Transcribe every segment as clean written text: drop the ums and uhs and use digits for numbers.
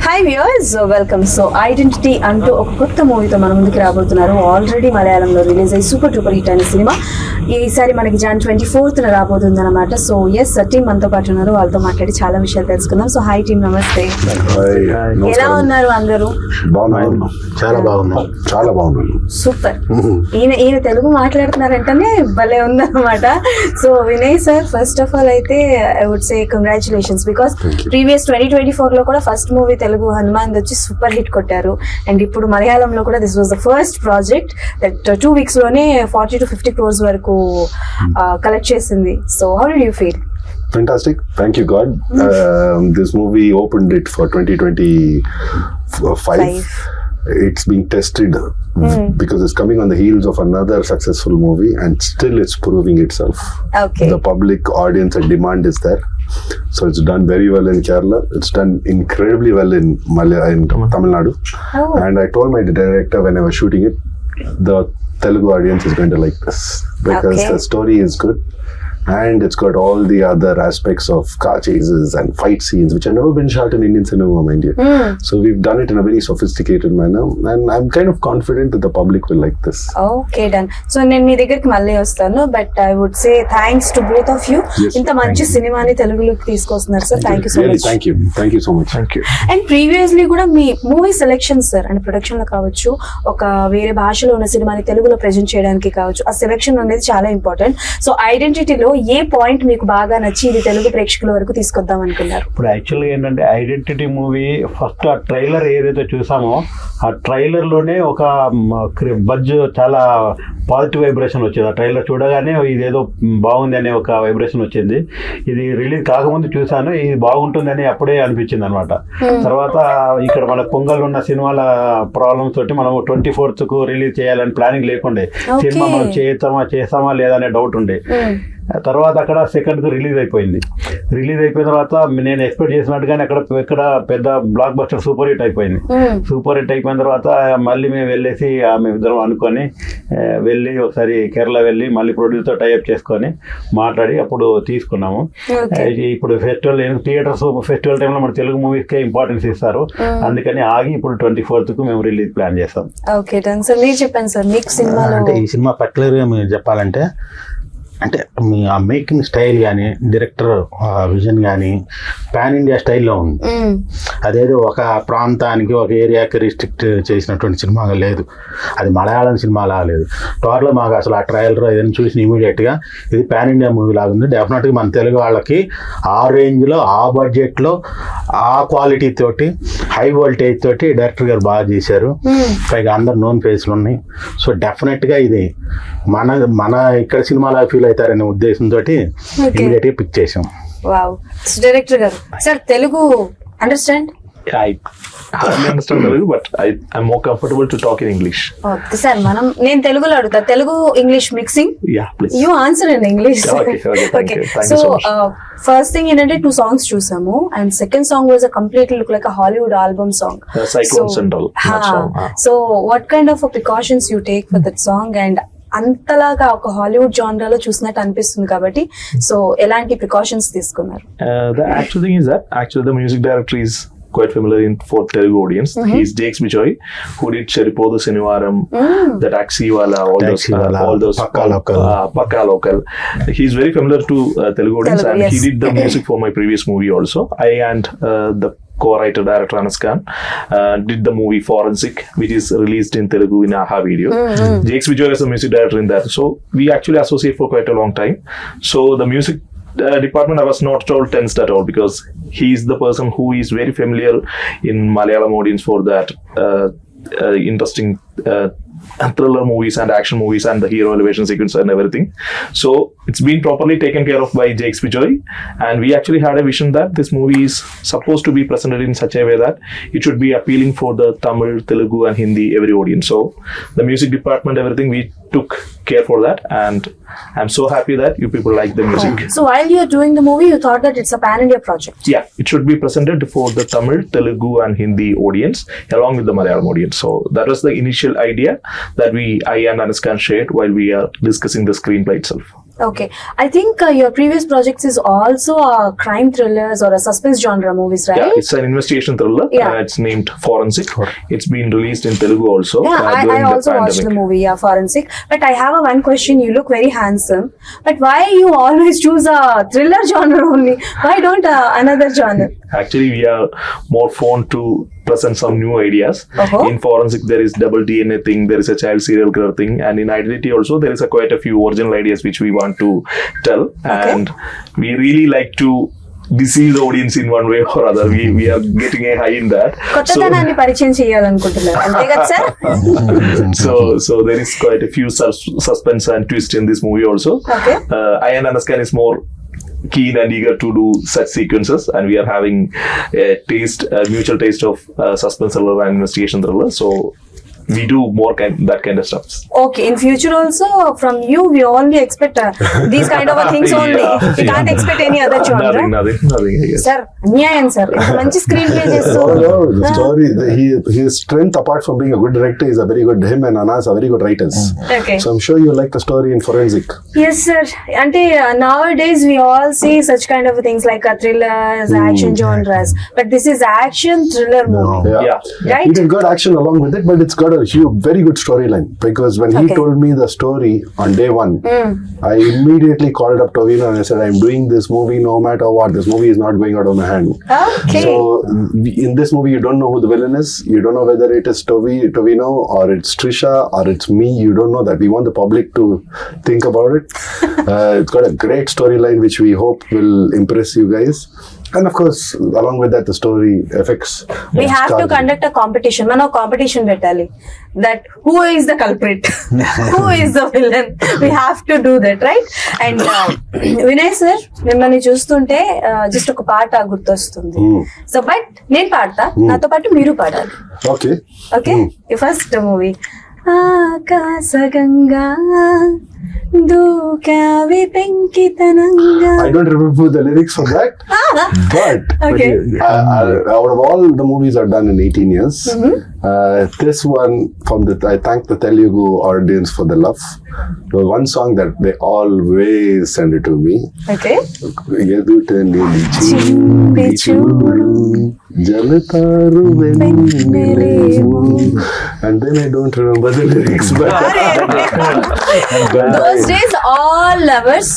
Hi viewers, welcome. So identity అంటూ ఒక కొత్త మూవీతో మన ముందుకు రాబోతున్నారు. ఆల్రెడీ మలయాళంలో రిలీజ్ అయ్యి సూపర్ డూపర్ హిట్ అయిన సినిమా ఈసారి మనకి Jan 24th రాబోతుంది అనమాట. సో ఎస్, టీమ్ మనతో పాటు ఉన్నారు. వాళ్ళతో మాట్లాడి చాలా విషయాలు తెలుసుకుందాం. సో హాయ్ టీమ్, నమస్తే. ఎలా ఉన్నారు అందరూ? చాలా బాగున్నాం, చాలా బాగున్నాను. సూపర్. ఈయన తెలుగు మాట్లాడుతున్నారంటేనే భలే ఉందన్నమాట. So Vinay sir, first of all అయితే I would say congratulations, because previous 2024 లో కూడా ఫస్ట్ మూవీ తెలుగు 𝗦𝘁్మాంద్ వచ్చి సూపర్ హిట్ కొట్టారు. అండ్ ఇప్పుడు మలయాళంలో కూడా this was the first project that 2 weeks లోనే 40 to 50 crores వరకు కలెక్ట్ చేసింది. So how did you feel? Fantastic. Thank you, God. This movie opened it for 2025. It's being tested because it's coming on the heels of another successful movie, and still it's proving itself. Okay. The public audience and demand is there. So it's done very well in Kerala. It's done incredibly well in Tamil Nadu. Oh. And I told my director when I was shooting it, the Telugu audience is going to like this because the story is good. And it's got all the other aspects of car chases and fight scenes, which have never been shot in Indian cinema, mind you. So we've done it in a very sophisticated manner, and I'm kind of confident that the public will like this. Okay, done. So నేను మీ దగ్గరికి మళ్ళీ వస్తాను, but I would say thanks to both of you. ఇంత మంచి సినిమాని తెలుగులోకి తీసుకొస్తున్నారు sir. Thank you so much. Thank you so much. Thank you. And previously కూడా మీ movie selection sir, and production లో కావచ్చు, ఒక వేరే భాషలో ఉన్న సినిమాని తెలుగులో ప్రెజెంట్ చేయడానికి కావచ్చు, ఆ సెలెక్షన్ అనేది చాలా ఇంపార్టెంట్. సో ఐడెంటిటీలో ఏ పాయింట్ మీకు బాగా నచ్చి ఇది తెలుగు ప్రేక్షకుల వరకు తీసుకొద్దాం అనుకున్నారు? ఇప్పుడు యాక్చువల్గా ఏంటంటే ఐడెంటిటీ మూవీ ఫస్ట్ ఆ ట్రైలర్ ఏదైతే చూసామో ఆ ట్రైలర్ లోనే ఒక బజ్, చాలా పాజిటివ్ వైబ్రేషన్ వచ్చేది. ఆ ట్రైలర్ చూడగానే ఇదేదో బాగుంది అనే ఒక వైబ్రేషన్ వచ్చింది. ఇది రిలీజ్ కాకముందు చూసాను, ఇది బాగుంటుందని అప్పుడే అనిపించింది అనమాట. తర్వాత ఇక్కడ మన పొంగల్ ఉన్న సినిమాల ప్రాబ్లమ్స్ తోటి మనం 24th రిలీజ్ చేయాలని ప్లానింగ్ లేకుండే. సినిమా మనం చేస్తామా లేదా అనే డౌట్ ఉండే. తర్వాత అక్కడ సెకండ్ రిలీజ్ అయిపోయింది. రిలీజ్ అయిపోయిన తర్వాత నేను ఎక్స్పెక్ట్ చేసినట్టుగానే అక్కడ పెద్ద బ్లాక్ బస్టర్ సూపర్ హిట్ అయిపోయింది. సూపర్ హిట్ అయిపోయిన తర్వాత మళ్ళీ మేము వెళ్ళేసి మేము ఇద్దరం అనుకొని వెళ్ళి ఒకసారి కేరళ వెళ్ళి మళ్ళీ ప్రొడ్యూసర్తో టైఅప్ చేసుకొని మాట్లాడి అప్పుడు తీసుకున్నాము. ఇప్పుడు థియేటర్స్ ఫెస్టివల్ టైంలో మన తెలుగు మూవీస్కే ఇంపార్టెన్స్ ఇస్తారు, అందుకని ఆగి ఇప్పుడు 24th మేము రిలీజ్ ప్లాన్ చేస్తాం. Okay done sir. మీరు చెప్పండి సార్, మీకు సినిమా అంటే ఈ సినిమా పర్టికులర్గా మీరు చెప్పాలంటే అంటే మీ ఆ మేకింగ్ స్టైల్ కానీ, డైరెక్టర్ విజన్ కానీ పాన్ ఇండియా స్టైల్లో ఉంది. అదేదో ఒక ప్రాంతానికి, ఒక ఏరియాకి రిస్ట్రిక్ట్ చేసినటువంటి సినిమాగా లేదు. అది మలయాళం సినిమాలా లేదు. టోటల్గా మాకు అసలు ఆ ట్రైలర్ ఏదైనా చూసిన ఇమీడియట్గా ఇది పాన్ ఇండియా మూవీ లాగా ఉంది. డెఫినెట్గా మన తెలుగు వాళ్ళకి ఆ రేంజ్లో, ఆ బడ్జెట్లో, ఆ క్వాలిటీ తోటి, హై వోల్టేజ్ తోటి డైరెక్టర్ గారు బాగా చేశారు. పైగా అందరు నోన్ ఫేస్లు ఉన్నాయి. సో డెఫినెట్గా ఇది మన ఇక్కడ సినిమాలా ఫీల్ అవుతారనే ఉద్దేశంతో ఇమీడియట్ గా పిక్ చేసాం. వావ్. డైరెక్టర్ గారు sir, Telugu understand? I hardly understand Telugu, but I'm more comfortable to talk in English. Okay, sir. నేను తెలుగులో అడుగుతా. Telugu English mixing? Yeah, please. You answer in English. Okay. Thank you so much. First thing ఏంటంటే 2 songs చూసాము, and second song was a completely look like a Hollywood album song. Cyclones and all. So what kind of precautions you take for that song? And అంతలాగా ఒక Hollywood జానరాలో చూసినట్టు అనిపిస్తుంది కాబట్టి, so ఎలాంటి precautions తీసుకున్నారు? The actual thing is that the music director is quite familiar for Telugu audience. He's 𝗦𝘁்માંદ్, who did 𝗬𝗏𝗏𝗬, that 𝗦𝘁்માંદ్, all those Pakka Local. He's very familiar to Telugu audience, and he did the music for my previous movie also. I and the co-writer director Anaskhan did the movie 𝗦𝘁்માંદ్, which is released in Telugu in AHA video. 𝗦𝘁்માંદ్ is the music director in that, so we actually associate for quite a long time. So the music department, I was not at all tensed at all, because he is the person who is very familiar in Malayalam audience for that interesting thriller movies and action movies and the hero elevation sequence and everything. So it's been properly taken care of by 𝗦𝘁்માંદ్, and we actually had a vision that this movie is supposed to be presented in such a way that it should be appealing for the Tamil, Telugu and Hindi every audience. So the music department, everything, we took care for that, and I'm so happy that you people like the music. So while you're doing the movie, you thought that it's a pan-India project? Yeah, it should be presented for the Tamil, Telugu and Hindi audience along with the Malayalam audience. So that was the initial idea that I and Anaskhan shared while we are discussing the screenplay itself. Okay, I think your previous projects is also crime thrillers or a suspense genre movies, right? Yeah, it's an investigation thriller. Yeah. It's named Forensic. It's been released in Telugu also. Yeah, I during the also watched the pandemic. movie, yeah, Forensic. But I have one question. You look very handsome. But why you always choose a thriller genre only? Why don't another genre? Actually, we are more fond to present some new ideas. Uh-huh. In Forensic, there is double DNA thing, there is a child serial killer thing, and in Identity also, there is quite a few original ideas which we want to tell. Okay. And we really like to deceive the audience in one way or other. We are getting a high in that. కొత్తదనాన్ని పరిచయం చేయాలనుకుంటున్నారు అంతే కదా sir? So there is quite a few suspense and twist in this movie also. Okay. I and Anaskhan is more keen and eager to do such sequences, and we are having a mutual taste of suspense thriller and investigation thriller. So we do more that kind of stuff. Okay, in future also from you we only expect these kind of things only. Yeah. We can't expect any other genre. Nothing, I guess. Sir, అన్యాయం sir. ఇంత మంచి screen play చేస్తూ No, the story, his strength apart from being a good director is a very good, him and Anas are very good writers. Okay. So I'm sure you like the story in Forensic. Yes, sir. అంటే nowadays we all see such kind of things like thrillers, action genres, but this is action thriller movie. Yeah. Right? It has got action along with it, but it's got a huge, very good storyline. Because when he Okay. told me the story on day one, I immediately called up Tovino and I said, I'm doing this movie no matter what. This movie is not going out of my hand. Okay. So in this movie, you don't know who the villain is. You don't know whether it is Tovino or it's Trisha or it's me. You don't know that. We want the public to think about it. It's got a great storyline which we hope will impress you guys. And of course, along with that, the story effects. We have to conduct a competition. మనం competition పెట్టాలి. That who is the culprit? Who is the villain? We have to do that, right? And Vinay sir మిమ్మల్ని చూస్తుంటే just ఒక పాట గుర్తొస్తుంది. So but నేను పాడతా, నాతో పాటు మీరు పాడాలి. Okay. ఓకే, ఫస్ట్ మూవీ ఆకాశగంగా దూకావి పెంకితనంగా. I don't remember the lyrics for that, but Okay. out of all the movies I've done in 18 years, this one I thank the Telugu audience for the love. There was one song that they always send it to me. Okay. ఎదుట నిలిచి చూపి చూడు జలతారు వెన్నెలేవు. And then I don't remember the lyrics, but Those days, all lovers,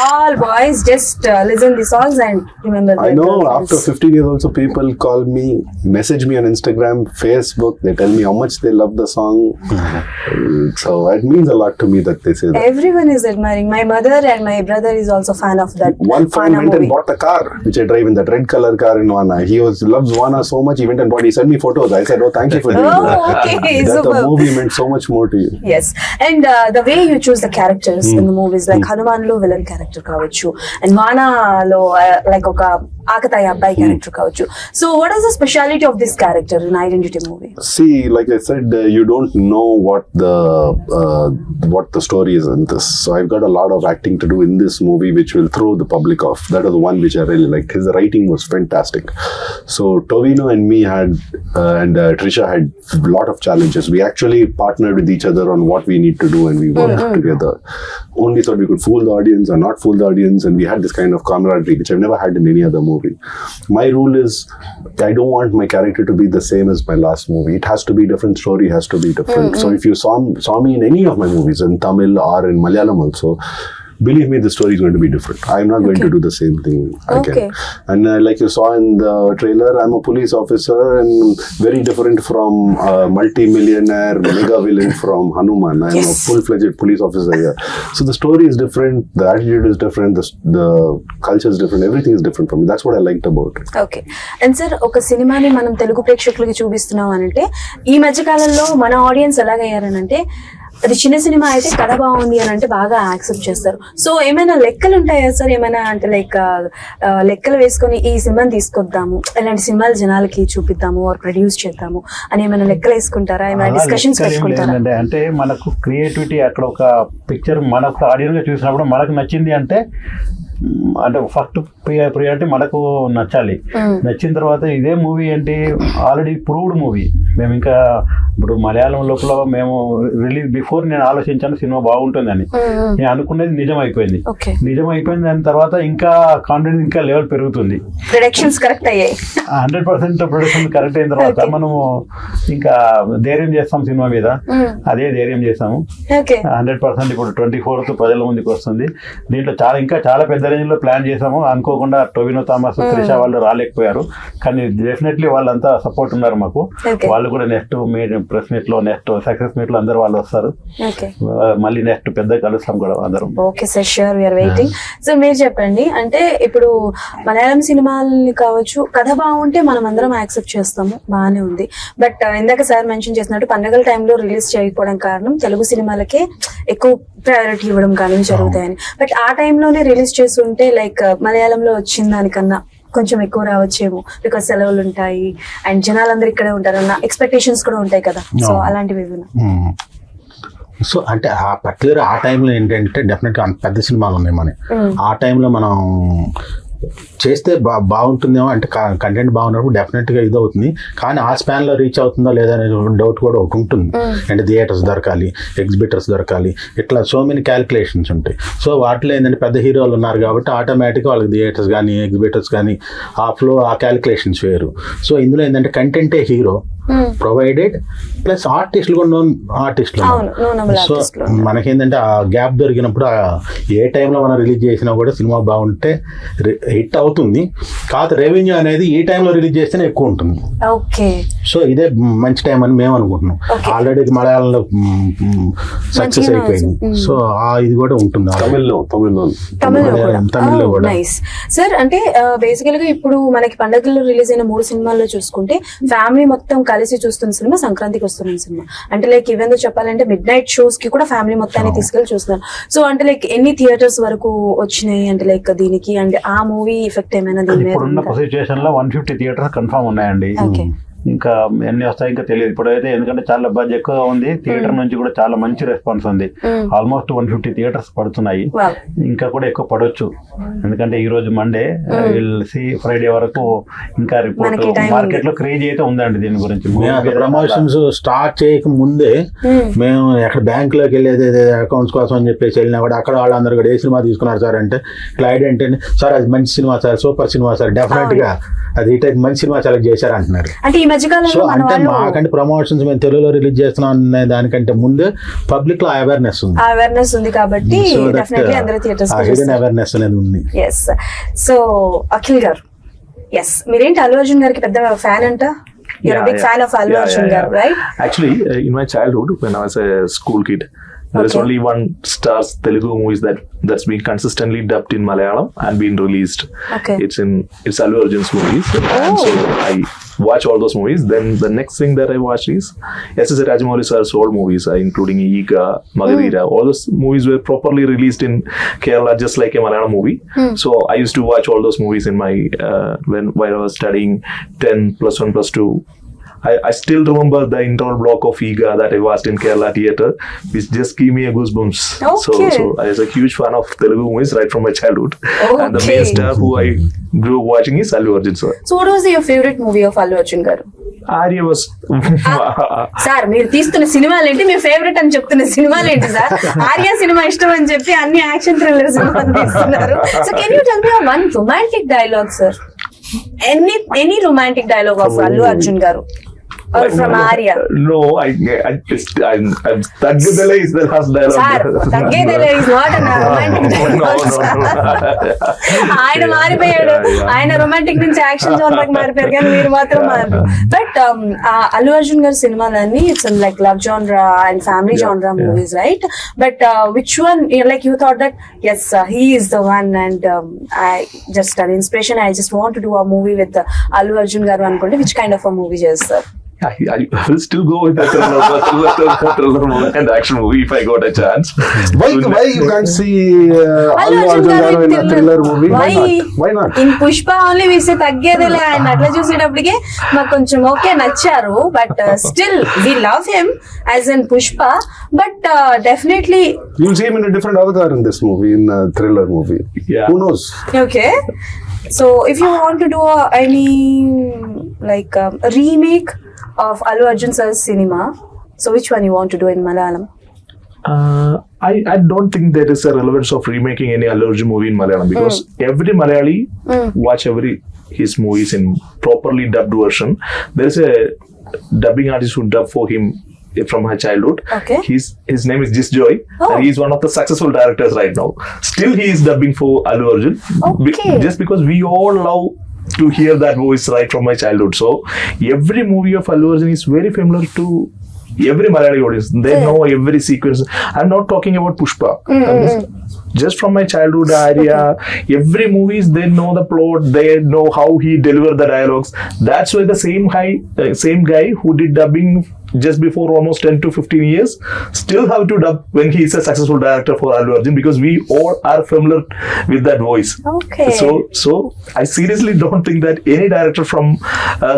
all boys just listen the songs and remember. I their know girlfriends. after 15 years also people call me, message me on Instagram, Facebook, they tell me how much they love the song. So it means a lot to me that they say that. Everyone is admiring. My mother and my brother is also fan of that. One friend Vana went and movie. bought the car which I drive in, that red color car in Vana. He loves Vana so much, he went and bought. He sent me photos. I said, oh, thank you for doing Oh, that. okay, That super. the movie meant so much more to you. Yes, and the way you choose the characters in the movies, like Hanuman lo villain character కావచ్చు, and Vana lo like ఒక ఆకతాయి అబ్బాయి character కావచ్చు. So what is the speciality of this character in Identity movie? See, like I said, you don't know what the story is in this. So I've got a lot of acting to do in this movie, which will throw the public off. That was the one which I really liked. His writing was fantastic. So Tovino and me had, and Trisha had a lot of challenges. We actually partnered with each other on what we need to do, and we worked together. Only thought we could fool the audience or not fool the audience, and we had this kind of camaraderie, which I've never had in any other movie. My rule is, I don't want my character to be the same as my last movie. It has to be different. Story has to be different. So if you saw me in any of my movies, in Tamil or in Malayalam also, believe me, the story is going to be different. I'm not going to do the same thing again. Okay. And like you saw in the trailer, I'm a police officer and very different from a multi-millionaire mega villain from Hanuman. I'm a full-fledged police officer here. So the story is different, the attitude is different, the culture is different, everything is different for me. That's what I liked about it. Okay, and sir ఒక సినిమాని మనం తెలుగు ప్రేక్షకులకి చూపిస్తున్నాం అనంటే ఈ మధ్య కాలంలో మన ఆడియన్స్ ఎలాగయ్యారనంటే అది చిన్న సినిమా అయితే కథ బాగుంది అని అంటే బాగా యాక్సెప్ట్ చేస్తారు. సో ఏమైనా లెక్కలు ఉంటాయా సార్? ఏమైనా అంటే లైక్ లెక్కలు వేసుకొని ఈ సినిమాని తీసుకొద్దాము, ఇలాంటి సినిమాలు జనాలకి చూపిద్దాము ఆర్ ప్రొడ్యూస్ చేద్దాము అని ఏమైనా లెక్కలు వేసుకుంటారా? ఏమైనా డిస్కషన్స్ పెట్టుకుంటారా? అంటే మనకు క్రియేటివిటీ అక్కడ ఒక పిక్చర్ మనకు ఆడియన్స్ గా చూసినప్పుడు మనకు నచ్చింది అంటే అంటే ఫస్ట్ ప్రియారిటీ మనకు నచ్చాలి. నచ్చిన తర్వాత ఇదే మూవీ ఏంటి ఆల్రెడీ ప్రూవ్డ్ మూవీ. మేము ఇంకా ఇప్పుడు మలయాళం లోపల మేము రిలీజ్ బిఫోర్ నేను ఆలోచించాను సినిమా బాగుంటుందని. నేను అనుకునేది నిజం అయిపోయింది. దాని తర్వాత ఇంకా కాన్ఫిడెన్స్ ఇంకా లెవెల్ పెరుగుతుంది. 100% ప్రొడక్షన్ కరెక్ట్ అయిన తర్వాత మనము ఇంకా ధైర్యం చేస్తాం సినిమా మీద. అదే ధైర్యం చేస్తాము 100%. ఇప్పుడు 24th ప్రజల ముందుకు వస్తుంది. దీంట్లో చాలా పెద్ద రేంజ్ లో ప్లాన్ చేసాము. అనుకోకుండా టొవినో థామస్, త్రిషా వాళ్ళు రాలేకపోయారు. కానీ డెఫినెట్లీ వాళ్ళంతా సపోర్ట్ ఉన్నారు మాకు. వాళ్ళు కూడా నెక్స్ట్ ప్రెస్ మీట్ లో, నెక్స్ట్ సక్సెస్ మీట్ లో అందరు వాళ్ళు వస్తారు. మళ్ళీ నెక్స్ట్ పెద్ద కలుస్తాం కూడా అందరం. Okay sir, sure, we're waiting. So మీరు చెప్పండి, అంటే ఇప్పుడు మలయాళం సినిమాలు కావచ్చు, కథ బాగుంటే మనం అందరం యాక్సెప్ట్ చేస్తాము, బాగానే ఉంది. బట్ ఇందాక సార్ మెన్షన్ చేసినట్టు పండుగల టైంలో రిలీజ్ చేయకపోవడం కారణం తెలుగు సినిమాలకే ఎక్కువ ప్రయారిటీ ఇవ్వడం కానీ జరుగుతాయని. బట్ ఆ టైంలోనే రిలీజ్ చేస్తుంటే లైక్ మలయాళంలో వచ్చిన దానికన్నా కొంచెం ఎక్కువ రావచ్చేమో, బికాస్ సెలవులు ఉంటాయి అండ్ జనాలందరూ ఇక్కడే ఉంటారన్న ఎక్స్పెక్టేషన్స్ కూడా ఉంటాయి కదా. సో అలాంటివి సో అంటే ఆ పర్టికులర్ ఆ టైంలో ఏంటంటే డెఫినెట్గా అంత పెద్ద సినిమాలు ఉన్నాయి మన ఆ టైంలో మనం చేస్తే బాగుంటుందేమో, అంటే కంటెంట్ బాగున్నప్పుడు డెఫినెట్గా ఇది అవుతుంది. కానీ ఆ స్పాన్లో రీచ్ అవుతుందో లేదా అనే డౌట్ కూడా ఒకటి ఉంటుంది. అంటే థియేటర్స్ దొరకాలి, ఎగ్జిబిటర్స్ దొరకాలి, ఇట్లా సో మెనీ క్యాలిక్యులేషన్స్ ఉంటాయి. సో వాటిలో ఏంటంటే పెద్ద హీరోలు ఉన్నారు కాబట్టి ఆటోమేటిక్గా వాళ్ళకి థియేటర్స్ కానీ ఎగ్జిబిటర్స్ కానీ ఆ ఫ్లో, ఆ క్యాలిక్యులేషన్స్ వేరు. సో ఇందులో ఏంటంటే కంటెంటే హీరో ప్రొవైడెడ్, ప్లస్ ఆర్టిస్టులు కూడా నోన్ ఆర్టిస్టులు. సో మనకేంటంటే ఆ గ్యాప్ దొరికినప్పుడు ఏ టైంలో మనం రిలీజ్ చేసినా కూడా సినిమా బాగుంటే హిట్ అవుతుంది. కాదు రెవెన్యూ అనేది ఈ టైంలో రిలీజ్ చేస్తేనే ఎక్కువ ఉంటుంది. సో ఇదే మంచి టైం అని మేము అనుకుంటున్నాం. ఆల్రెడీ మలయాళంలో సక్సెస్ అయిపోయింది. సో ఇది కూడా ఉంటుంది తమిళ్లో కూడా. సార్ అంటే బేసికల్ గా ఇప్పుడు మనకి పండుగల్లో రిలీజ్ అయిన 3 సినిమాల్లో చూసుకుంటే ఫ్యామిలీ మొత్తం కలిసి చూస్తున్న సినిమా సంక్రాంతికి వస్తున్న సినిమా. అంటే లైక్ ఈవెన్ చెప్పాలంటే మిడ్ నైట్ షోస్ కి కూడా ఫ్యామిలీ మొత్తాన్ని తీసుకెళ్లి చూస్తున్నారు. సో అంటే లైక్ ఎన్ని థియేటర్స్ వరకు వచ్చినాయి అంటే లైక్ దీనికి, అంటే ఆ మూవీ ఎఫెక్ట్ ఏమైనా దీని మీద? ఇప్పుడున్న సిచువేషన్ లో 150 థియేటర్స్ కన్ఫర్మ్ ఉన్నాయండి. ఇంకా ఎన్ని వస్తాయి ఇంకా తెలియదు ఇప్పుడైతే, ఎందుకంటే చాలా బడ్జెట్ ఎక్కువ ఉంది. థియేటర్ నుంచి కూడా చాలా మంచి రెస్పాన్స్ ఉంది. ఆల్మోస్ట్ 150 థియేటర్స్ పడుతున్నాయి. ఇంకా కూడా ఎక్కువ పడవచ్చు, ఎందుకంటే ఈ రోజు మండే, ఫ్రైడే వరకు ఇంకా రిపోర్ట్ మార్కెట్ లో క్రేజ్ అయితే ఉందండి దీని గురించి. ప్రమోషన్స్ స్టార్ట్ చేయక ముందే మేము ఎక్కడ బ్యాంక్ లోకి వెళ్ళేది అకౌంట్స్ కోసం అని చెప్పేసి వెళ్ళినా కూడా అక్కడ వాళ్ళందరూ కూడా ఏ సినిమా తీసుకున్నారు సార్ అంటే, ఇట్లా ఐడెంటి సార్ అది మంచి cinema sir, super cinema sir, definite గా అది ఇటు మంచి సినిమా సెలెక్ట్ చేశారు అంటున్నారు. సో అంటే మాకంటే ప్రమోషన్స్ మేము తెలుగులో రిలీజ్ చేస్తున్నాం అనే దానికంటే ముందు పబ్లిక్ లో అవేర్నెస్ ఉంది కాబట్టి హిడెన్ అవేర్నెస్ అనేది ఉంది. సో అఖిల్ గారు, మీరేంటి అల్లు అర్జున్ గారికి పెద్ద ఫ్యాన్ అంట? You're a big fan of Allu Arjun garu, right? Actually, in my childhood, when I was a school kid, there is only one Stars Telugu movies that's been consistently dubbed in Malayalam and been released. It's Allu Arjun's movies, and so I watch all those movies. Then the next thing that I watch is 𝗖ecie Rajmouli sir's old movies, including 𝗦𝘂𝗯𝘀. All those movies were properly released in Kerala, just like a Malayalam movie. So I used to watch all those movies in my while I was studying 10 plus 1 plus 2. I still remember the interval block of 𝗂𝗂𝗯𝘀 that I watched in Kerala theatre, which just gave me a goosebumps. So I was a huge fan of Telugu movies right from my childhood. And the main star who I grew up watching is Allu Arjun sir. So what was your favorite movie of Allu Arjun garu? Arya was sir మీరు తీస్తున్న సినిమాలు ఏంటి, మీ favourite అని చెప్తున్న సినిమాలు ఏంటి sir? Arya cinema ఇష్టం అని చెప్పి అన్ని యాక్షన్ థ్రిల్లర్ సినిమాలు తీస్తున్నారు. So can you tell me one romantic dialogue sir? Any romantic dialogue of Allu Arjun గారు or from Arya? No, I'm Taggedele is the last dialogue. Sir, Taggedele is not a romantic dialogue. ఆయన మారిపోయాడు, ఆయన romantic నుంచి action జోన్లోకి మారిపోయారు, కానీ మీరు మాత్రం మారు. బట్ అల్లు అర్జున్ గారి సినిమాలన్నీ it's like love genre and family genre movies, right? But which one like you thought that yes he is the one and I just an inspiration, I just want to do a movie with Allu Arjun garu అనుకుంటే which kind of a movie చేస్తారు? I will still go with the thriller movie and action movie if I got a chance. Why you can't see Allu Arjun garu in a thriller movie? Why not? In Pushpa only వీసే తగ్గేదిలే ఆయన అట్లా చూసేటప్పటికే మాకు కొంచెం okay నచ్చారు, but still we love him as in Pushpa, but definitely You'll see him in a different avatar in this movie, in a thriller movie. Yeah. Who knows? Okay. So if you want to do any like remake of Allu Arjun sir's cinema, so which one you want to do in Malayalam? I don't think there is a relevance of remaking any Allu Arjun movie in Malayalam, because every Malayali watch his movies in properly dubbed version. There is a dubbing artist who dubbed for him from her childhood. Okay. His name is 𝗬𝗀𝗃𝗃, and he is one of the successful directors right now. Still he is dubbing for Allu Arjun. Okay. Just because we all love to hear that voice right from my childhood. So every movie of Allu Arjun is very familiar to every Malayali audience. They know every sequence. I'm not talking about Pushpa. Just from my childhood area, every movies, they know the plot, they know how he delivered the dialogues. That's why the same guy who did dubbing just before almost 10 to 15 years still have to dub when he is a successful director for Allu Arjun, because we all are familiar with that voice. Okay. So I seriously don't think that any director from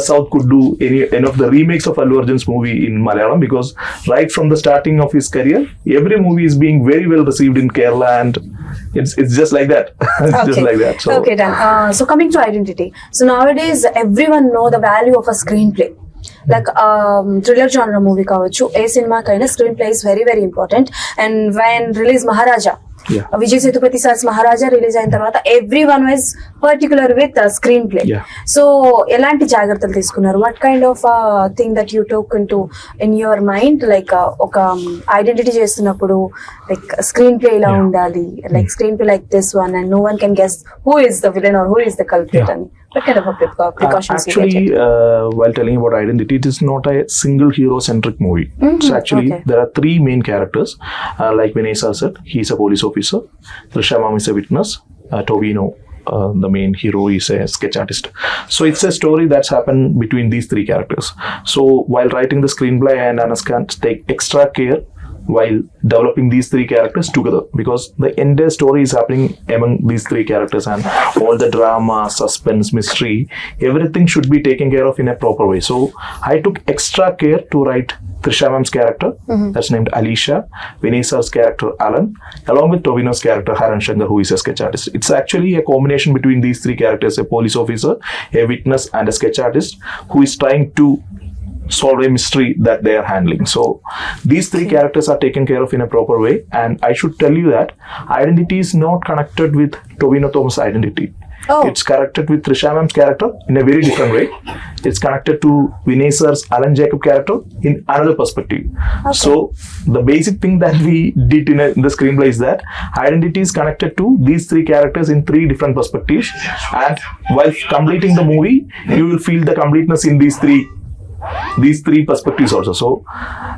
South could do any of the remakes of Allu Arjun's movie in Malayalam, because right from the starting of his career, every movie is being very well received in Kerala, and it's just like that. It's just like that. So Okay, done. So coming to identity. So nowadays everyone know the value of a screenplay. Like thriller genre movie కావచ్చు, ఏ సినిమా కైనా screenplay is very very important. And when release Maharaja, Vijay Sethupathi sir's Maharaja release అయిన తర్వాత everyone was particular with screenplay. So ఎలాంటి జాగ్రత్తలు తీసుకున్నారు? What kind of thing that you took in your mind, like ఒక ఐడెంటిటీ చేస్తున్నప్పుడు like screenplay ఇలా ఉండాలి, like screenplay like this one and no one can guess who is the villain are who is the culprit అని. What kind of a precautions you actually, take? while telling about identity, it is not a single hero-centric movie. So actually, there are three main characters. Like Vinay sir said, he is a police officer. Trisha mom is a witness. Tovino, the main hero, is a sketch artist. So it's a story that's happened between these three characters. So while writing the screenplay, and anaskhan take extra care while developing these three characters together, because the entire story is happening among these three characters, and all the drama, suspense, mystery, everything should be taken care of in a proper way. So I took extra care to write Trisha mam's character, that's named 𝗬𝗃𝗃𝗃, Vinay sir's character Alan, along with Tovino's character 𝗃𝗃𝗃, who is a sketch artist. It's actually a combination between these three characters: a police officer, a witness, and a sketch artist who is trying to solve a mystery that they are handling. So these three characters are taken care of in a proper way, and I should tell you that identity is not connected with Tovino Thomas' identity. It's connected with Trisha mam's character in a very different way. It's connected to Vinay sir's Alan Jacob character in another perspective. So the basic thing that we did in the screenplay is that identity is connected to these three characters in three different perspectives, and while completing the movie, you will feel the completeness in these three perspectives also. So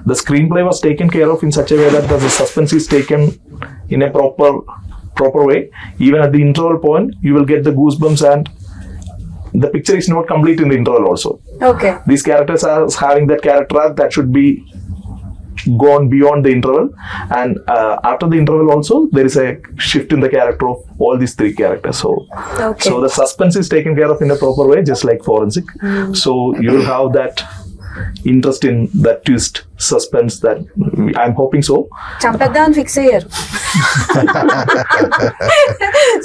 the screenplay was taken care of in such a way that the suspense is taken in a proper way. Even at the interval point, you will get the goosebumps, and the picture is not complete in the interval also. Okay. These characters are having that character arc that should be gone beyond the interval, and after the interval also there is a shift in the character of all these three characters. So the suspense is taken care of in a proper way, just like forensic. So you will have that interest in that twist, suspense, that I'm hoping so. చంపేద్దామని fix అయ్యారు.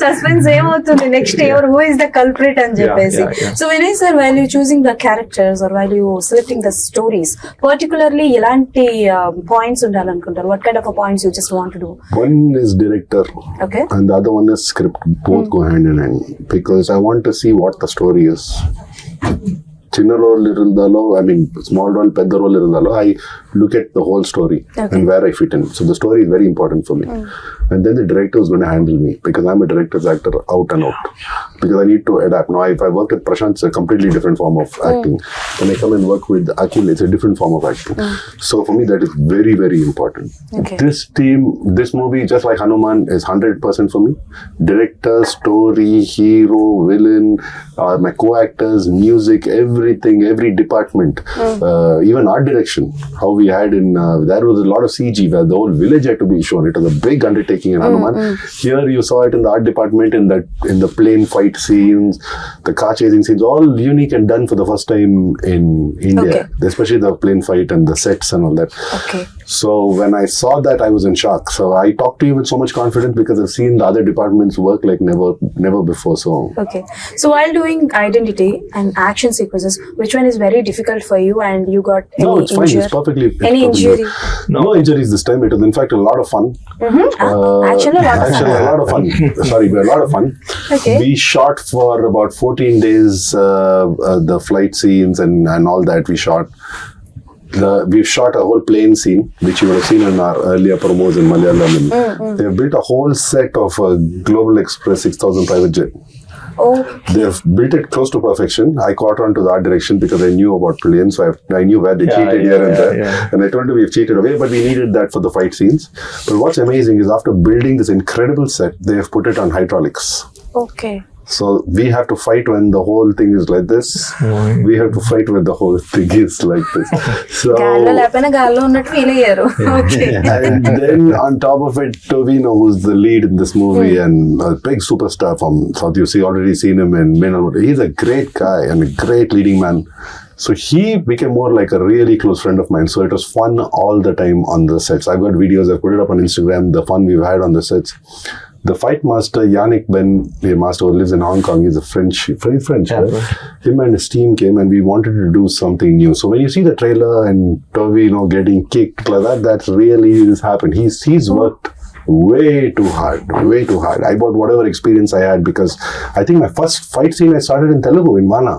Suspense ఏమవుతుంది next ఎవరు, who is the culprit అని చెప్పేసి. So Vinay sir, while you choosing the characters or while you selecting the stories, particularly ఎలాంటి points ఉండాలనుకుంటారు? What kind of points you just want to do? One is director, okay, and the other one is script. Both go hand in hand, because I want to see what the story is. చిన్న role ఇరుందాలో, I mean small role, పెద్ద role ఇరుందాలో, I look at the whole story and where I fit in. So the story is very important for me. And then the director is going to handle me, because I'm a director's actor out and out. because I need to adapt. Now, if I work with Prashant, it's a completely different form of acting. When I come and work with Akhil, it's a different form of acting. So for me, that is very, very important. Okay. This movie, just like Hanuman, is 100% for me. Director, story, hero, villain, my co-actors, music, everything, every department, even art direction. How we had there was a lot of CG where the whole village had to be shown. It was a big undertaking in Hanuman. Here you saw it in the art department, in the plane fight scenes, the car chasing scenes, all unique and done for the first time in India, especially the plane fight and the sets and all that. Okay. So when I saw that, I was in shock. So I talked to you with so much confidence because I've seen the other departments work like never before. So Okay. So while doing identity and action sequences, which one is very difficult for you, and you got any no, it's fine. It's perfectly. Any injury? No injuries this time. It was in fact a lot of fun. Actually, a lot of fun. A lot of fun. Sorry, a lot of fun. Okay. We shot for about 14 days the flight scenes and all that. We've shot a whole plane scene, which you would have seen in our earlier promos in Malayalam. They've built a whole set of a Global Express 6000 private jet. Okay. They've built it close to perfection. I caught on to the art direction because I knew about planes, so I knew where they cheated here and there. And I told them we've cheated away, but we needed that for the fight scenes. But what's amazing is after building this incredible set, they have put it on hydraulics. Okay. So we have to fight when the whole thing is like this. We have to fight when the whole thing is like this. So గాల్లో లేకపోయినా గాల్లో ఉన్నట్టు feel అయ్యారు. Okay. and then on top of it, Tovino, who's the lead in this movie and a big superstar from South. You've already seen him in 𝗏𝗏𝗏. He's a great guy and a great leading man. So he became more like a really close friend of mine. So it was fun all the time on the sets. I've got videos. I've put it up on Instagram. The fun we've had on the sets. The fight master, 𝗦𝘂𝗯𝘀𝗃, the master who lives in Hong Kong, he's a French, right? Him and his team came and we wanted to do something new. So when you see the trailer and Tovino getting kicked like that really has happened. He's worked way too hard. I bought whatever experience I had because I think my first fight scene I started in Telugu, in Vana.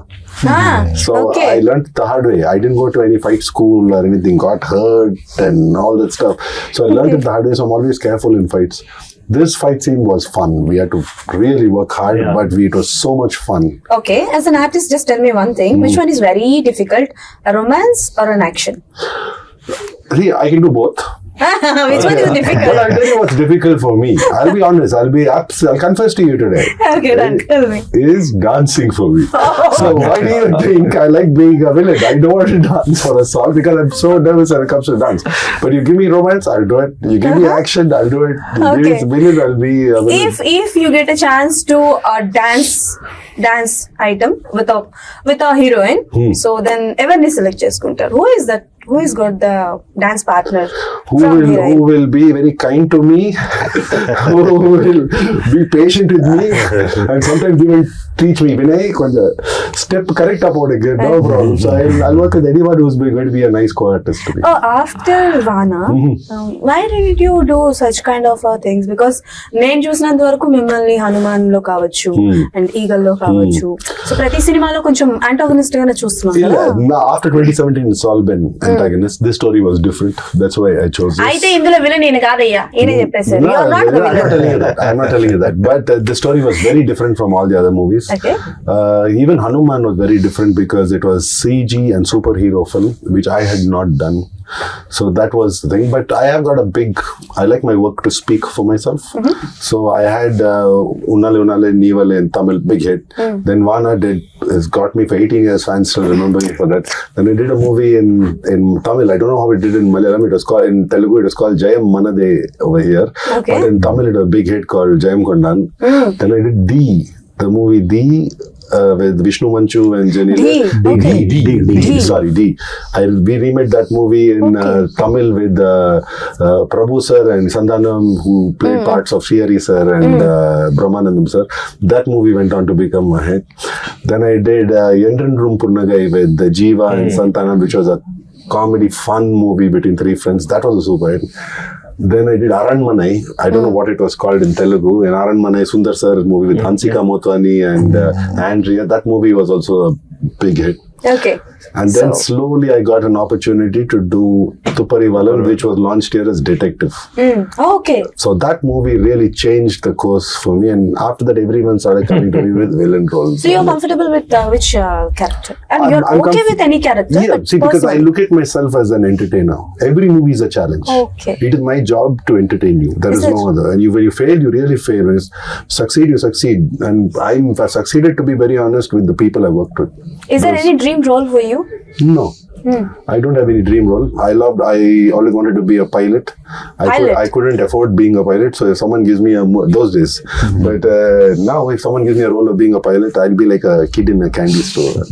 So okay. I learned the hard way. I didn't go to any fight school or anything, got hurt and all that stuff. So I learned it the hard way, so I'm always careful in fights. This fight scene was fun. We had to really work hard, but it was so much fun. Okay, as an artist, just tell me one thing. Which one is very difficult, a romance or an action? See, I can do both. Which one is But difficult? I'll tell you what's difficult for me. I'll be honest. I'll confess to you today. Okay, then tell me. Is dancing for me. So why do you think I like being a villain? I don't want to dance for a song because I'm so nervous when it comes to dance. But you give me romance, I'll do it. You give me action, I'll do it. You give me villain, I'll be a villain. If you get a chance to dance item with a heroine, so then everyone select చేసుకుంటారు. Who is that? Who has got the dance partner? Who will be very kind to me, who will be patient with me, and sometimes even teach me, Vinay, konja step correct about it, no problem. So I'll work with anyone who's going to be a nice co-artist to me. Oh, after Vana, why did you do such kind of things? Because నేను చూసినంత వరకు మిమ్మల్ని హనుమాన్ లో కావచ్చు and eagle లో కావచ్చు, so ప్రతి సినిమాలో కొంచెం యాంటాగనిస్ట్ గానే చూస్తున్నాం కదా. After 2017 it's all been antagonist. This story was different. That's why I chose this. అయితే ఇందులో విలన్ నేను కాదయ్యా, ఈయనే చెప్పేశారు. You are not the I'm not villain. telling you that. I'm not telling you that. But the story was very different from all the other movies. Okay. Even Hanuman was very different because it was CG and superhero film, which I had not done. So that was the thing. But I have got I like my work to speak for myself. So I had 𝗦𝘂𝗯𝘀𝗃 𝗦𝘂𝗃 in Tamil, big hit. Then Vana has got me for 18 years. Fans still remember me for that. Then I did a movie in Tamil. I don't know how it did in Malayalam. It was called, in Telugu, it was called 𝗦𝘂𝗯𝘀𝗃 over here. Okay. But in Tamil, it was a big hit called 𝗦𝘂𝗀𝗀𝗀𝗃. Then I did the movie with Vishnu Manchu and Jenny. Sorry, D. We remade that movie in Tamil with Prabhu sir and Sandhanam, who played parts of 𝗫𝗎𝗍 sir and Brahmanandam sir. That movie went on to become a hit. Then I did 𝑒ன்றும் புன்னகை with Jeeva and Santhanam, which was a comedy fun movie between three friends. That was a super hit. Then I did 𝗏𝗏𝗏𝗏. I don't know what it was called in Telugu. In 𝗏𝗏𝗏𝗏, Sundar sir movie with 𝗪𝗪𝗪𝗃𝗪𝗪𝗪𝗪 and Andrea. That movie was also a big hit. Okay. And then So- slowly I got an opportunity to do 𝗦𝘂𝗯𝘀𝗀, which was launched here as detective. Okay. So that movie really changed the course for me, and after that everyone started coming to me with villain roles. So you're comfortable with which character? And you're I'm okay with any character? Yeah, but see, because I personal. look at myself as an entertainer. Every movie is a challenge. Okay. It is my job to entertain you. There Is is no it? other. And when you fail, you really fail. When you succeed, you succeed. And I've succeeded, to be very honest, with the people I worked with. Is there any dream role for you? No. I don't have any dream role. I always wanted to be a pilot. Pilot? I couldn't afford being a pilot, so if someone gives me those days. But now, if someone gives me a role of being a pilot, I'll be like a kid in a candy store.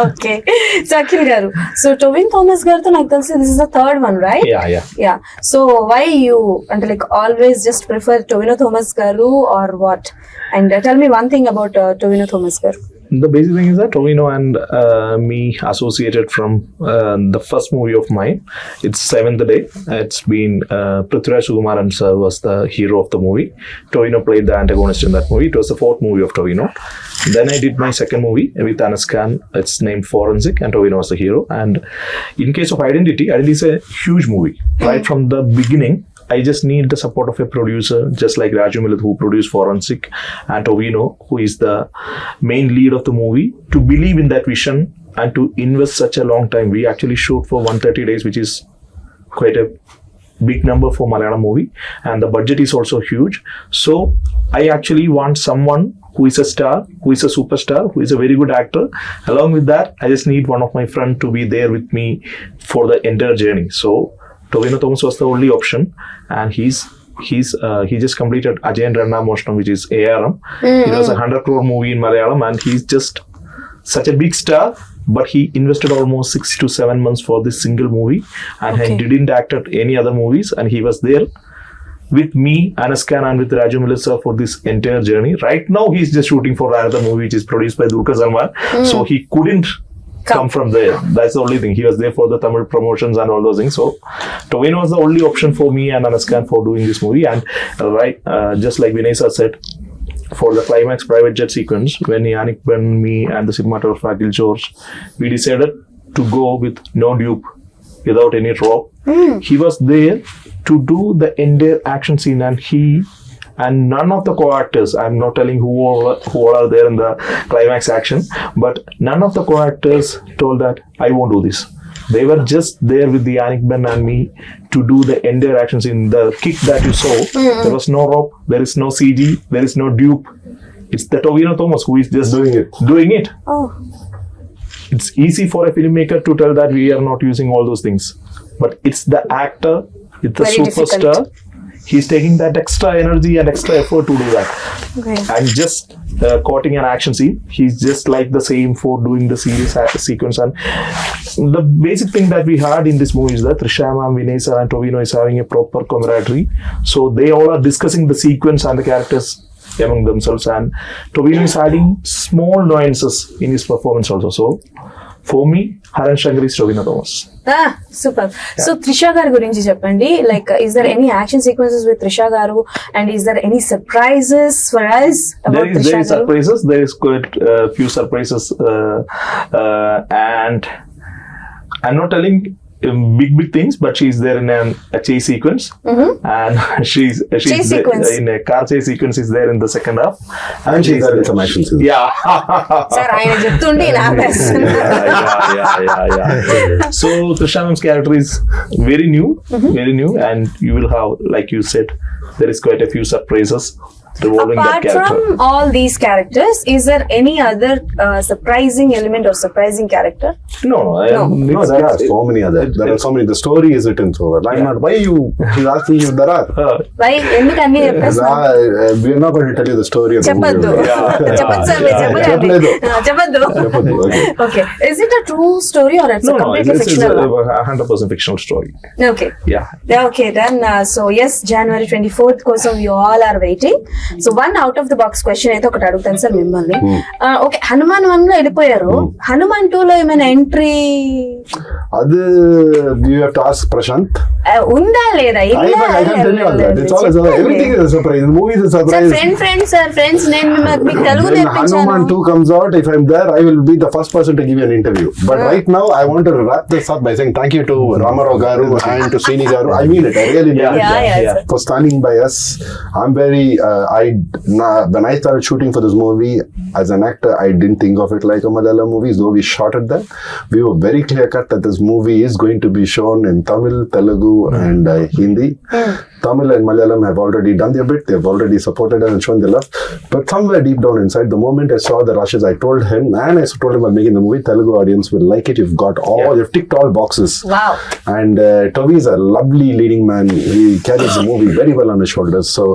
Okay. So Akhil garu. So Tovin Thomas garto నాకు తెలిసి this is the third one, right? Yeah. Yeah. So why you and like always just prefer Tovino Thomas garu or what? And tell me one thing about Tovino Thomas garu. The basic thing is that Tovino and me associated from the first movie of mine. It's Seventh Day. It's been 𝗦𝘂𝗀𝗀𝗀 sir was the hero of the movie. Tovino played the antagonist in that movie. It was the fourth movie of Tovino. Then I did my second movie with anaskhan. It's named Forensic, and Tovino was the hero. And in case of Identity is a huge movie. Right from the beginning, I just need the support of a producer, just like 𝗦𝘁்𝗆𝗀𝗀𝗀, who produced Forensic, and Tovino, who is the main lead of the movie, to believe in that vision and to invest such a long time. We actually shoot for 130 days, which is quite a big number for Malayalam movie, and the budget is also huge. So I actually want someone who is a star, who is a superstar, who is a very good actor. Along with that, I just need one of my friends to be there with me for the entire journey. So Tovino Thomas was the only option, and he just completed Ajay Ranna Moshtam, which is ARM. It was a 100 crore movie in Malayalam, and he's just such a big star. But he invested almost 6 to 7 months for this single movie, and Okay. he didn't act at any other movies, and he was there with me, anaskhan, and with 𝗦𝘁்𝗀𝗀𝗀𝗀 sir for this entire journey. Right now, he's just shooting for another movie which is produced by Dulquer Salmaan, so he couldn't come from there. That's the only thing. He was there for the Tamil promotions and all those things. So Tovino was the only option for me and anaskhan for doing this movie. And just like Vinay sir said, for the climax private jet sequence, when 𝗦𝘁்𝗀𝗀𝗀𝗀, me and the cinematographer Akhil, we decided to go with no dupe, without any drop. He was there to do the entire action scene, and none of the co-actors, I'm not telling who all are there in the climax action, but none of the co-actors told that I won't do this. They were just there with the 𝗦𝘁்𝗀𝗀𝗀𝗀 and me to do the entire action scene. The kick that you saw, there was no rope, there is no CG, there is no dupe. It's the Tovino Thomas who is just doing it. Oh. It's easy for a filmmaker to tell that we are not using all those things, but it's the actor, it's the Very superstar. difficult. He's taking that extra energy and extra effort to do that. Okay. And just quoting an action scene, he's just like the same for doing the serious sequence. And the basic thing that we had in this movie is that Trisha ma'am, Vinay sir, and Tovino is having a proper camaraderie. So they all are discussing the sequence and the characters among themselves, and Tovino is adding small nuances in his performance also. So for me, Haran Shankar is Tovino Thomas. Super. So Trisha garu gurinchi cheppandi. Like, is there any action sequences with Trisha garu, and is there any surprises for us about There Trisha is garu? surprises. There is quite a few surprises, and I'm not telling big things, but she's there in a chase sequence, and she's Chase sequence. in a car chase sequence is there in the second half, And she's there in some action scenes. yeah. Sir, ఆయన చెప్తుంటే ఇలా వేస్తున్నా. yeah. So Trisha ma'am's character is very new, and you will have, like you said, there is quite a few surprises revolving that Apart character. from all these characters, is there any other surprising element or surprising character? No, No, there are so many other. There are so many. The story is written so well. I'm not. Why you? He's asking you. There are. Why? ఎందుకు అన్ని చెప్పేస్తున్నా? We're not going to tell you the story of the చెప్పద్దు. movie. చెప్పద్దు sir, మీరు చెప్పకండి. చెప్పలేదు. చెప్పద్దు. చెప్పొద్దు, okay. Okay. Is it a true story or it's a No, completely this is fictional a one? 100% fictional story. Okay. Yeah. Yeah, okay, then. So yes, January 24th కోసం you all are waiting. So one out of the box question అయితే ఒకటి అడుగుతాను sir మిమ్మల్ని. Okay, Hanuman 1 లో వెళ్ళిపోయారు, హనుమాన్ 2 లో ఏమైనా entry అది you have to ask Prashant. ఉందా లేదా? I can't tell you all that. It's all everything is a surprise. The movie is a surprise. Friends నేను మీకు తెలుగు When నేర్పించాను. Hanuman 2 comes out, if I'm there, I will be the first person to give you an interview. But right now, I want to wrap this up by saying thank you to Ramarao Garu and to Srini Garu. I mean it. I really mean it. For standing by us. I'm very. When I started shooting for this movie as an actor, I didn't think of it like a Malayalam movie. Though we shot it there, we were very clear cut that this movie is going to be shown in Tamil, Telugu, and Hindi. Tamil and Malayalam have already done their bit. They've already supported and shown their love. But somewhere deep down inside, the moment I saw the rushes, I told him, and I told him I'm making the movie, Telugu audience will like it. You've got all, you've ticked all boxes. Wow. And Toby is a lovely leading man. He carries the movie very well on his shoulders. So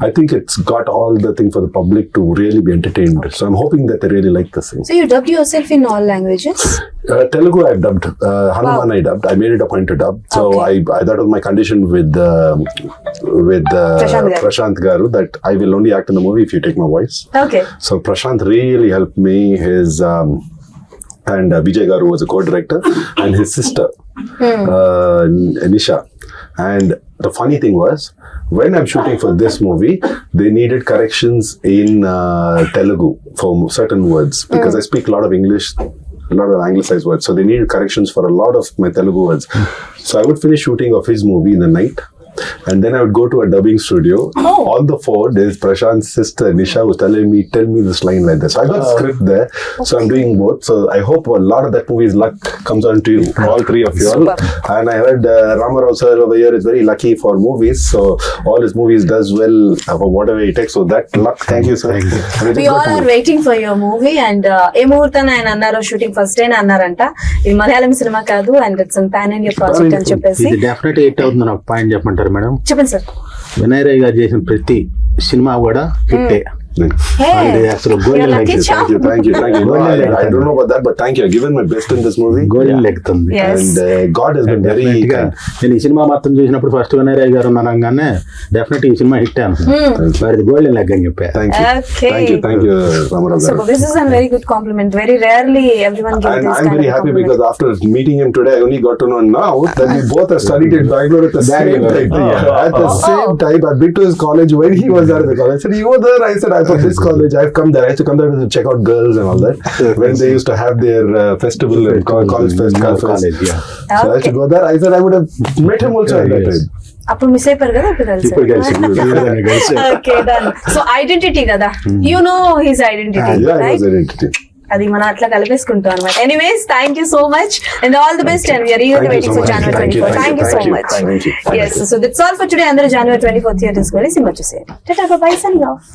I think it's got all the thing for the public to really be entertained. So I'm hoping that they really like this thing. So you dubbed yourself in all languages? Telugu I've dubbed. Hanuman I dubbed. I made it a point to dub. So I that was my condition with Prashant Garu, that I will only act in the movie if you take my voice. Okay. So Prashant really helped me. His and Vijay Garu was a co-director, and his sister Nisha. And the funny thing was, when I'm shooting for this movie, they needed corrections in Telugu for certain words, because I speak a lot of English, a lot of anglicized words, so they needed corrections for a lot of my Telugu words. So I would finish shooting of his movie in the night, and then I would go to a dubbing studio. On the phone, there's Prashant's sister Nisha was telling me, tell me this line like this. So I got a script there, so I'm doing both. So I hope a lot of that movie's luck comes on to you, all three of you all. And I heard Ramarao sir over here is very lucky for movies, so all his movies does well for whatever he takes. So that luck, thank you sir. We all are waiting for your movie, and ఏ ముహూర్తాన్ని ఆయన అన్నారు shooting first day అన్నారంట. ఇది Malayalam cinema కాదు, and it's pan India project అని చెప్పేసి. ఇది definite hit అవుతుంది. ఒక పాయింట్ చెప్పంటారు మేడం? చెప్పండి సార్. వినయ్ రాయ్ గారు చేసిన ప్రతి సినిమా కూడా హిట్టే. అసలు golden Thank you. No, I don't know about that, but thank you. I've given my best in this movie. Golden లెక్కుతుంది. And God has been very kind. నేను ఈ సినిమా మొత్తం చూసినప్పుడు ఫస్ట్ వినయ్ రాయ్ గారు అనగానే డెఫినెట్ ఈ సినిమా హిట్ అనుకున్నాను. మరి గోల్డెన్ లెగ్ అని చెప్పా. Thank you Ramarao So this is a very good compliment. Very rarely everyone gives and this I'm kind very of happy compliment. because after meeting him today, I only got to know now that we both have studied in Bangalore at the same time. At the same time, I've been to his college when he was there at the college. I said, you were there? I said, I'm from this college. I've come there. I used to come there to check out girls and all that. When they used to have their festival and college fest. So I used to go there. I said I would have met him also at that time. అప్పుడు miss అయిపోయారు కదా ఇప్పుడు కలిసి. Okay done. So identity కదా, you know his identity, right? అది మనం అట్లా కలిపేసుకుంటాం అనమాట. Anyways, thank you so much and all the best, and we're eagerly waiting for January 24. Thank you so much. yes, so that's all for today. అందరూ January 24 theatres కి వెళ్ళి సినిమా చూసేయండి. Tata bye bye, signing of.